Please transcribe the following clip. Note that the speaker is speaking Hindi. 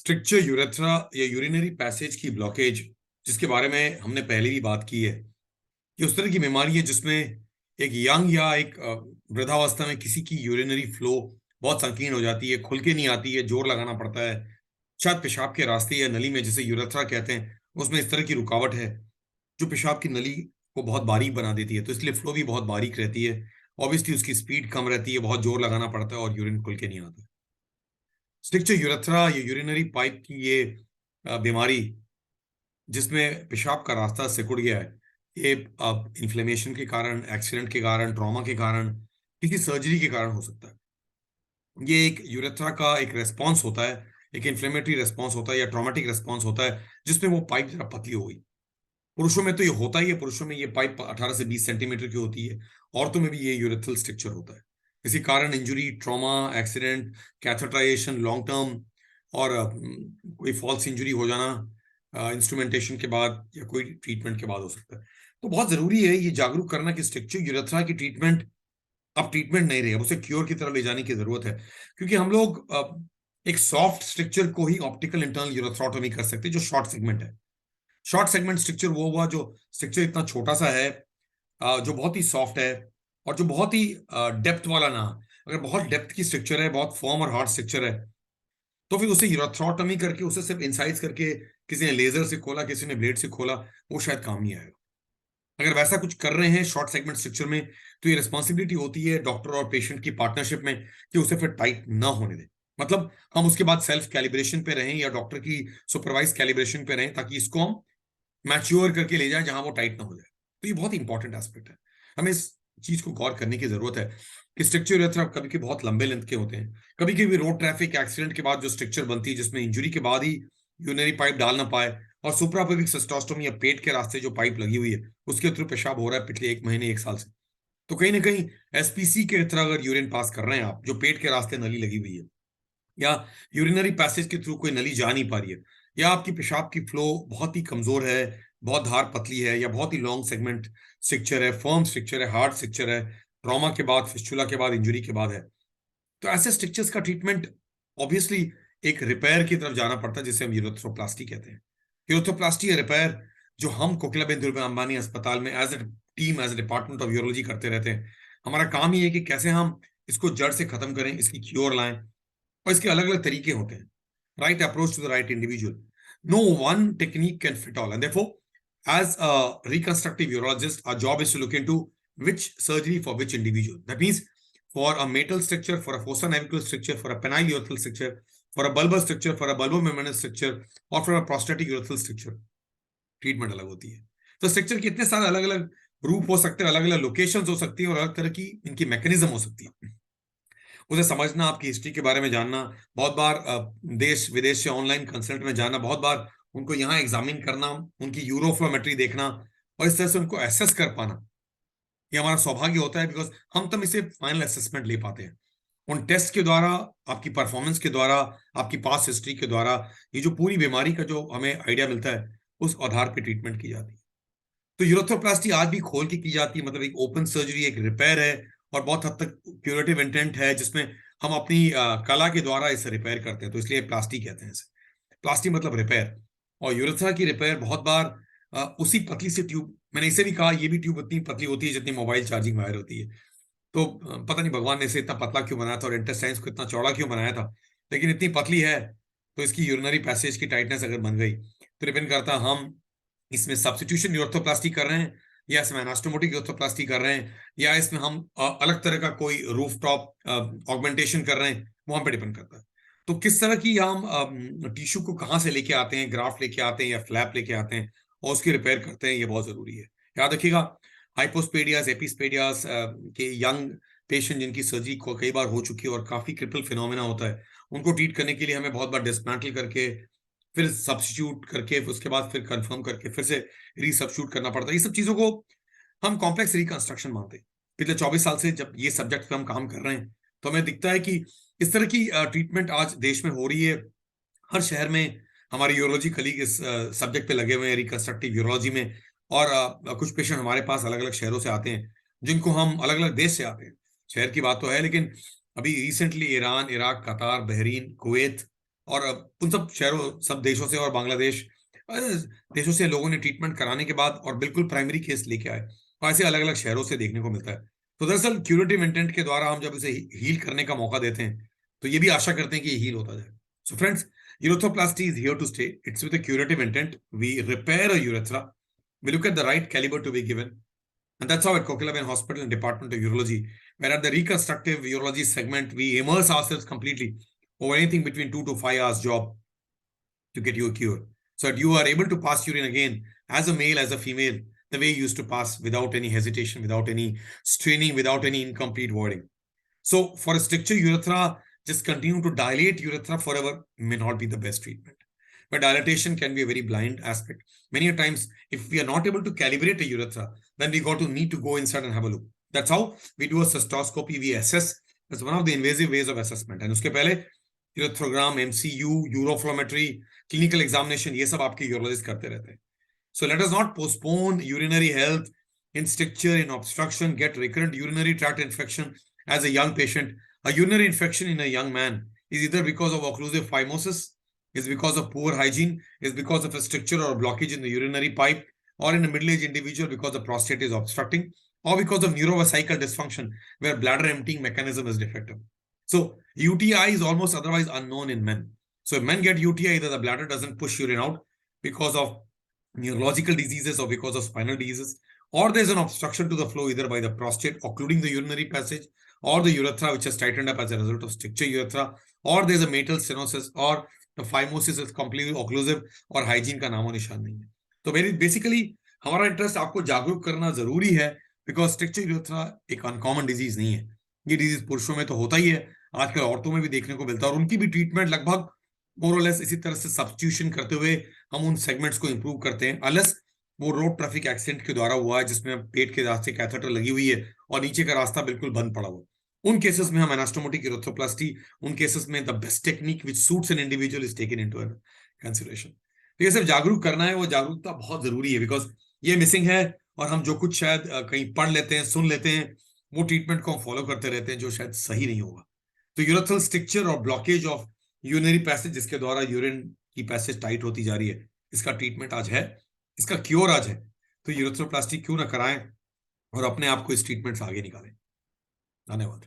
स्ट्रक्चर यूरेथ्रा या यूरिनरी पैसेज की ब्लॉकेज, जिसके बारे में हमने पहले भी बात की है, कि उस तरह की बीमारी है जिसमें एक यंग या एक वृद्धावस्था में किसी की यूरिनरी फ्लो बहुत संकीर्ण हो जाती है, खुल के नहीं आती है, जोर लगाना पड़ता है। शायद पेशाब के रास्ते या नली में, जिसे यूरेथ्रा कहते हैं, उसमें इस तरह की रुकावट है जो पेशाब की नली को बहुत बारीक बना देती है, तो इसलिए फ्लो भी बहुत बारीक रहती है। ऑब्वियसली उसकी स्पीड कम रहती है, बहुत जोर लगाना पड़ता है और यूरिन खुल के नहीं आता। स्ट्रक्चर यूरेथ्रा या यूरिनरी पाइप की ये बीमारी, जिसमें पेशाब का रास्ता सिकुड़ गया है, ये इन्फ्लेमेशन के कारण, एक्सीडेंट के कारण, ट्रॉमा के कारण, किसी सर्जरी के कारण हो सकता है। ये एक यूरेथ्रा का एक रेस्पॉन्स होता है, एक इन्फ्लेमेटरी रेस्पॉन्स होता है या ट्रॉमेटिक रेस्पॉन्स होता है, जिसमें वो पाइप जरा पतली हो गई। पुरुषों में तो ये होता ही है, पुरुषों में ये पाइप 18 से 20 सेंटीमीटर की होती है। औरतों में भी ये यूरेथ्रल स्ट्रक्चर होता है। इसी कारण injury, trauma, accident, catheterization long term, और कोई फॉल्स इंजुरी हो जाना इंस्ट्रूमेंटेशन के बाद या कोई ट्रीटमेंट के बाद हो सकता है। तो बहुत जरूरी है ये जागरूक करना कि स्ट्रक्चर यूरेथ्रा की ट्रीटमेंट अब ट्रीटमेंट नहीं रही, अब उसे क्योर की तरफ ले जाने की जरूरत है। क्योंकि हम लोग एक सॉफ्ट स्ट्रक्चर को ही ऑप्टिकल इंटरनल यूरेथ्रोटोमी कर सकते हैं, जो शॉर्ट सेगमेंट है। शॉर्ट सेगमेंट स्ट्रक्चर वो हुआ जो स्ट्रक्चर इतना छोटा सा है, जो बहुत ही सॉफ्ट है और जो बहुत ही डेप्थ वाला ना। अगर बहुत डेप्थ की स्ट्रक्चर है, बहुत फॉर्म और हार्ड स्ट्रक्चर है, तो फिर उसे यूरेथ्रोटोमी करके, उसे सिर्फ इंसाइज करके, किसी ने लेजर से खोला, किसी ने ब्लेड से खोला, वो शायद काम नहीं आएगा। अगर वैसा कुछ कर रहे हैं शॉर्ट सेगमेंट स्ट्रक्चर में, तो ये रिस्पॉन्सिबिलिटी होती है डॉक्टर और पेशेंट की पार्टनरशिप में कि उसे फिर टाइट ना होने दें। मतलब हम उसके बाद सेल्फ कैलिब्रेशन पे रहें या डॉक्टर की सुपरवाइज कैलिब्रेशन पे रहें, ताकि इसको हम मैच्योर करके ले जाए जहां वो टाइट ना हो जाए। तो ये बहुत इंपॉर्टेंट एस्पेक्ट है, हमें इस चीज को गौर करने की जरूरत है कि स्ट्रक्चर यूरेथ्रा कभी कभी बहुत लंबे लेंथ के होते हैं। कभी कभी रोड ट्रैफिक एक्सीडेंट के बाद जो स्ट्रक्चर बनती है, जिसमें इंजरी के बाद ही यूरिनरी पाइप डाल ना पाए, और सुप्रापेल्विक सिस्टोस्टोमी या पेट के रास्ते जो पाइप लगी हुई है, उसके थ्रू पेशाब हो रहा है पिछले 1 महीने 1 साल से, तो कहीं ना कहीं एसपीसी के तरह अगर यूरिन पास कर रहे हैं आप, जो पेट के रास्ते नली लगी हुई है, या यूरिनरी पैसेज के थ्रू कोई नली जा नहीं पा रही है, या आपकी पेशाब की फ्लो बहुत ही कमजोर है, बहुत धार पतली है, या बहुत ही लॉन्ग सेगमेंट स्ट्रक्चर है, फर्म स्ट्रक्चर है, हार्ड स्ट्रक्चर है, ट्रॉमा के बाद, फिस्चुला के बाद, इंजरी के बाद है, तो ऐसे स्ट्रक्चर्स का ट्रीटमेंट ऑब्वियसली एक रिपेयर की तरफ जाना पड़ता है, जिसे हम यूरोथ्रोप्लास्टी कहते हैं। यूरोथ्रोप्लास्टी या रिपेयर, जो हम कोकिला बेन दुर्गा अंबानी अस्पताल में as a team, as a department of urology करते रहते हैं। हमारा काम ही है कि कैसे हम इसको जड़ से खत्म करें, इसकी क्योर लाएं। और इसके अलग अलग तरीके होते हैं, right approach to the right individual. No one technique can fit all, and therefore as a reconstructive urologist, our job is to look into which surgery for which individual. That means for a metal structure, for a fossa navicular structure, for a penile urethral structure, for a bulbar structure, for a bulbomembranous structure, और for a prostatic urethral structure, treatment अलग होती है। तो स्ट्रक्चर के इतने सारे अलग अलग रूप हो सकते हैं, अलग अलग लोकेशंस हो सकती हैं, और अलग तरह की इनकी मैकेनिज्म हो सकती है। उसे समझना, आपकी हिस्ट्री के बारे में जानना, बहुत बार देश विदेश से ऑनलाइन कंसल्ट में जाना, बहुत बार उनको यहाँ एग्जामिन करना, उनकी यूरोफ्लोमेट्री देखना, और इस तरह से उनको एसेस कर पाना, ये हमारा सौभाग्य होता है, बिकॉज हम तब इसे फाइनल असेसमेंट ले पाते हैं। उन टेस्ट के द्वारा, आपकी परफॉर्मेंस के द्वारा, आपकी पास्ट हिस्ट्री के द्वारा, ये जो पूरी बीमारी का जो हमें आइडिया मिलता है, उस आधार पर ट्रीटमेंट की जाती है। तो यूरोथ्रोप्लास्टी आज भी खोल के की जाती है, मतलब एक ओपन सर्जरी, एक रिपेयर है, और बहुत हद तक क्यूरेटिव इंटेंट है, जिसमें हम अपनी कला के द्वारा इसे रिपेयर करते हैं, तो इसलिए प्लास्टी कहते हैं इसे। प्लास्टी मतलब रिपेयर। और यूरेथ्रा की रिपेयर बहुत बार उसी पतली सी ट्यूब, मैंने इसे भी कहा, ये भी ट्यूब उतनी पतली होती है जितनी मोबाइल चार्जिंग वायर होती है। तो पता नहीं भगवान ने इसे इतना पतला क्यों बनाया था, और इंटेस्टाइन्स को इतना चौड़ा क्यों बनाया था, लेकिन इतनी पतली है, तो इसकी यूरिनरी पैसेज की टाइटनेस अगर बन गई, तो डिपेंड करता है हम इसमें सब्स्टिट्यूशन यूरोथ्रोप्लास्टी कर रहे हैं, या इसमें एनास्टोमोटिक यूरोथ्रोप्लास्टी कर रहे हैं, या इसमें हम अलग तरह का कोई रूफ टॉप ऑगमेंटेशन कर रहे हैं, वो हम पे डिपेंड करता है। तो किस तरह की हम टिश्यू को कहाँ से लेके आते हैं, ग्राफ्ट लेके आते हैं या फ्लैप लेके आते हैं, और उसकी रिपेयर करते हैं, ये बहुत जरूरी है। याद रखिएगा, हाइपोस्पेडियास, एपिस्पेडियास के यंग पेशेंट जिनकी सर्जरी को कई बार हो चुकी है और काफी क्रिपल फिनोमेना होता है, उनको ट्रीट करने के लिए हमें बहुत बार डिस्मेंटल करके, फिर सब्स्टिट्यूट करके, उसके बाद फिर कंफर्म करके, फिर से रीसब्स्टिट्यूट करना पड़ता है। ये सब चीजों को हम कॉम्प्लेक्स रिकंस्ट्रक्शन मानते हैं। पिछले 24 साल से जब ये सब्जेक्ट पे हम काम कर रहे हैं, तो हमें दिखता है कि इस तरह की ट्रीटमेंट आज देश में हो रही है। हर शहर में हमारे यूरोलॉजी कलीग इस सब्जेक्ट पे लगे हुए हैं, रिकंस्ट्रक्टिव यूरोलॉजी में। और कुछ पेशेंट हमारे पास अलग अलग शहरों से आते हैं, जिनको हम अलग अलग देश से आते हैं। शहर की बात तो है, लेकिन अभी रिसेंटली ईरान, इराक, कतार, बहरीन, कुवैत और उन सब शहरों, सब देशों से और बांग्लादेश देशों से लोगों ने ट्रीटमेंट कराने के बाद और बिल्कुल प्राइमरी केस लेके आए, और ऐसे अलग अलग शहरों से देखने को मिलता है। तो दरअसल क्यूरेटिव इंटेंट के द्वारा हम जब इसे हील करने का मौका देते हैं, तो ये भी आशा करते हैं कि ये हील होता जाए। So friends, urethroplasty is here to stay. It's with a curative intent. We repair a urethra. We look at the right caliber to be given. And that's how at Kokilaben Hospital and Department of Urology, where at the reconstructive urology segment, we immerse ourselves completely over anything between 2 to 5 hours job to get you a cure. So that you are able to pass urine again as a male, as a female, the way you used to pass, without any hesitation, without any straining, without any incomplete wording. So for a stricture urethra, just continue to dilate urethra forever may not be the best treatment. But dilatation can be a very blind aspect. Many times, if we are not able to calibrate a urethra, then we need to go inside and have a look. That's how we do a cystoscopy. We assess. That's one of the invasive ways of assessment. And उसके पहले यूरेथ्रोग्राम, MCU, यूरोफ्लोमेट्री, क्लिनिकल एग्जामिनेशन, ये सब आपके यूरोलॉजिस्ट करते रहते हैं. So let us not postpone urinary health in stricture, in obstruction, get recurrent urinary tract infection as a young patient. A urinary infection in a young man is either because of occlusive phimosis, is because of poor hygiene, is because of a stricture or a blockage in the urinary pipe, or in a middle-aged individual because the prostate is obstructing, or because of neurovesical dysfunction where bladder emptying mechanism is defective. So UTI is almost otherwise unknown in men. So if men get UTI, either the bladder doesn't push urine out because of neurological diseases or because of spinal diseases, or there's an obstruction to the flow either by the prostate occluding the urinary passage, or the urethra which has tightened up as a result of stricture urethra, or there's a metal stenosis, or the phimosis is completely occlusive, और हाइजीन का नामो निशान नहीं है. तो बेसिकली हमारा इंटरेस्ट आपको जागरूक करना जरूरी है, बिकॉज स्ट्रिक्चर यूरेथ्रा एक अनकॉमन डिजीज नहीं है. ये डिजीज पुरुषों में तो होता ही है, आजकल औरतों में भी देखने को मिलता है, और उनकी भी ट्रीटमेंट लगभग मोरलेस इसी तरह से सब्स्टिट्यूशन करते हुए हम उन सेगमेंट्स को इंप्रूव करते हैं, अनलेस वो रोड ट्रैफिक एक्सीडेंट के द्वारा हुआ है जिसमें पेट के रास्ते कैथेटर लगी हुई है और नीचे का रास्ता बिल्कुल बंद पड़ा हुआ. उन केसेस में हम एनास्टोमोटिक यूरेथ्रोप्लास्टी, उन केसेस में the best technique which suits an individual is taken into consideration. तो ये सिर्फ जागरूक करना है, वो जागरूकता बहुत जरूरी है, बिकॉज ये मिसिंग है, और हम जो कुछ शायद कहीं पढ़ लेते हैं, सुन लेते हैं, वो ट्रीटमेंट को हम फॉलो करते रहते हैं जो शायद सही नहीं होगा. तो यूरेथ्रल स्ट्रिक्चर और ब्लॉकेज ऑफ यूरिनरी पैसेज जिसके द्वारा यूरिन की पैसेज टाइट होती जा रही है, इसका ट्रीटमेंट आज है, इसका क्योर आज है. तो यूरेथ्रोप्लास्टी क्यों ना कराएं और अपने आप को इस ट्रीटमेंट से आगे निकालें. धन्यवाद.